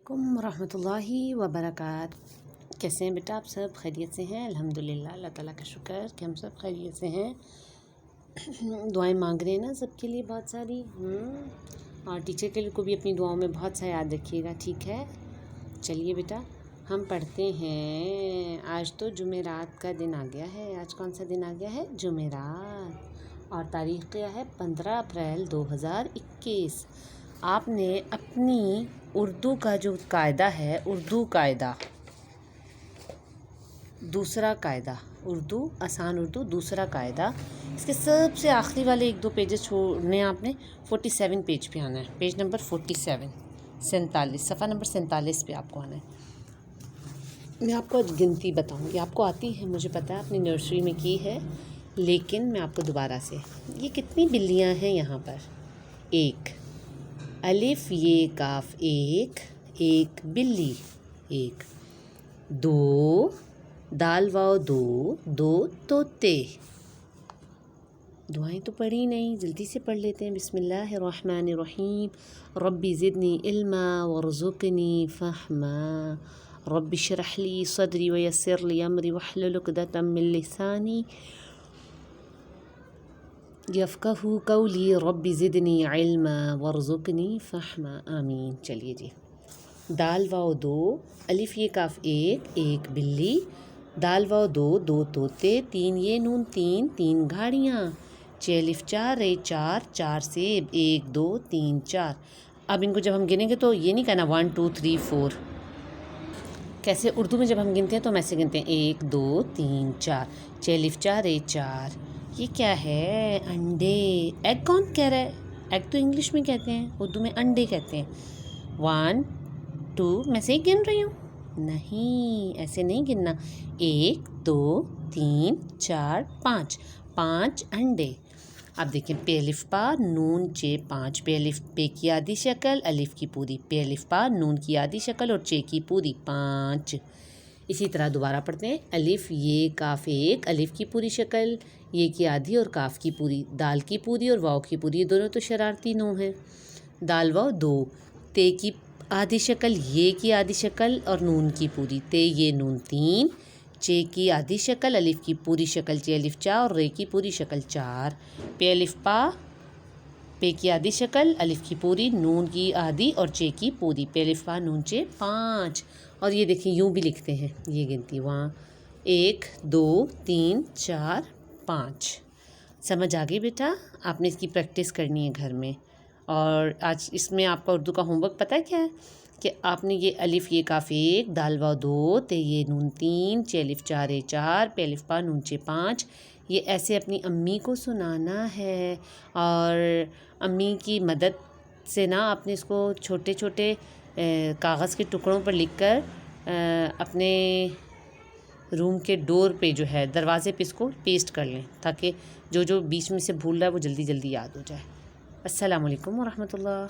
علیکم ورحمۃ اللہ وبرکاتہ۔ کیسے ہیں بیٹا آپ سب؟ خیریت سے ہیں؟ الحمدللہ، اللہ تعالیٰ کا شکر کہ ہم سب خیریت سے ہیں۔ دعائیں مانگ رہے ہیں نا سب کے لیے بہت ساری، اور ٹیچر کے لیے کو بھی اپنی دعاؤں میں بہت سا یاد رکھیے گا، ٹھیک ہے؟ چلیے بیٹا ہم پڑھتے ہیں۔ آج تو جمعرات کا دن آ گیا ہے۔ آج کون سا دن آ گیا ہے؟ جمعرات، اور تاریخ کیا ہے؟ 15 اپریل 2021۔ آپ نے اپنی اردو کا جو قاعدہ ہے، اردو قاعدہ دوسرا قاعدہ، اردو آسان اردو دوسرا قاعدہ، اس کے سب سے آخری والے 1-2 پیجز چھوڑنے آپ نے 47 پیج پہ آنا ہے، پیج نمبر 47، 47، صفحہ نمبر 47 پہ آپ کو آنا ہے۔ میں آپ کو گنتی بتاؤں گی، آپ کو آتی ہے مجھے پتہ ہے، اپنی نرسری میں کی ہے، لیکن میں آپ کو دوبارہ سے، یہ کتنی بلیاں ہیں یہاں پر؟ 1 الف یہ کاف، ایک بلی، 1 2 دال واو، 2 طوطے۔ دعائیں تو پڑھی نہیں، جلدی سے پڑھ لیتے ہیں۔ بسم اللہ الرحمن الرحیم، ربی زدنی علما وارزقنی فہما، رب اشرح لی صدری ویسر لی امری واحلل عقدۃ من لسانی یفقہوا قولی، رب زدنی علما وارزقنی فہما، آمین۔ چلیے جی، دال واو 2، الف یہ کاف، ایک بلی، دال واو 2 طوطے، 3 یہ نون، 3 گھاڑیاں، 6 الف 4 رے 4 سیب، 1 2 3 4۔ اب ان کو جب ہم گنیں گے تو یہ نہیں کہنا 1 2 3 4، کیسے اردو میں جب ہم گنتے ہیں تو ہم ایسے گنتے ہیں 1 2 3 4، 6 الف 4 رے 4۔ یہ کیا ہے؟ انڈے۔ ایگ کون کہہ رہا ہے؟ ایگ تو انگلش میں کہتے ہیں، اردو میں انڈے کہتے ہیں۔ 1 2، میں صحیح گن رہی ہوں؟ نہیں، ایسے نہیں گننا، 1 2 3 4 5 انڈے۔ اب دیکھیں، پے الف پا نون چے 5، پے الف پے کی آدھی شکل، الف کی پوری، پے الف پا نون کی آدھی شکل اور چے کی پوری، 5۔ اسی طرح دوبارہ پڑھتے ہیں، الف یہ کاف 1، الف کی پوری شکل، یہ کی آدھی اور کاف کی پوری، دال کی پوری اور واؤ کی پوری، یہ دونوں تو شرارتی نو ہیں۔ دال واؤ 2، تے کی آدھی شکل، یہ کی آدھی شکل اور نون کی پوری، تے یہ نون 3، چے کی آدھی شکل، الف کی پوری شکل، چے الف چا اور رے کی پوری شکل، 4۔ پے الف پا، پے کی آدھی شکل، الف کی پوری، نون کی آدھی اور چے کی پوری، پے الف پا نون چے 5۔ اور یہ دیکھیں یوں بھی لکھتے ہیں، یہ گنتی وہاں 1 2 3 4 5۔ سمجھ آ گئی بیٹا؟ آپ نے اس کی پریکٹس کرنی ہے گھر میں۔ اور آج اس میں آپ کا اردو کا ہوم ورک پتہ ہے کیا ہے؟ کہ آپ نے یہ الف یہ کاف 1، دال واو 2، تے یہ نون 3، چے الف 4 رے 4، پے الف پا نون چے 5، یہ ایسے اپنی امی کو سنانا ہے، اور امی کی مدد سے نا آپ نے اس کو چھوٹے چھوٹے کاغذ کے ٹکڑوں پر لکھ کر اپنے روم کے ڈور پہ جو ہے، دروازے پہ اس کو پیسٹ کر لیں، تاکہ جو بیچ میں سے بھول رہا ہے وہ جلدی جلدی یاد ہو جائے۔ السلام علیکم ورحمۃ اللہ۔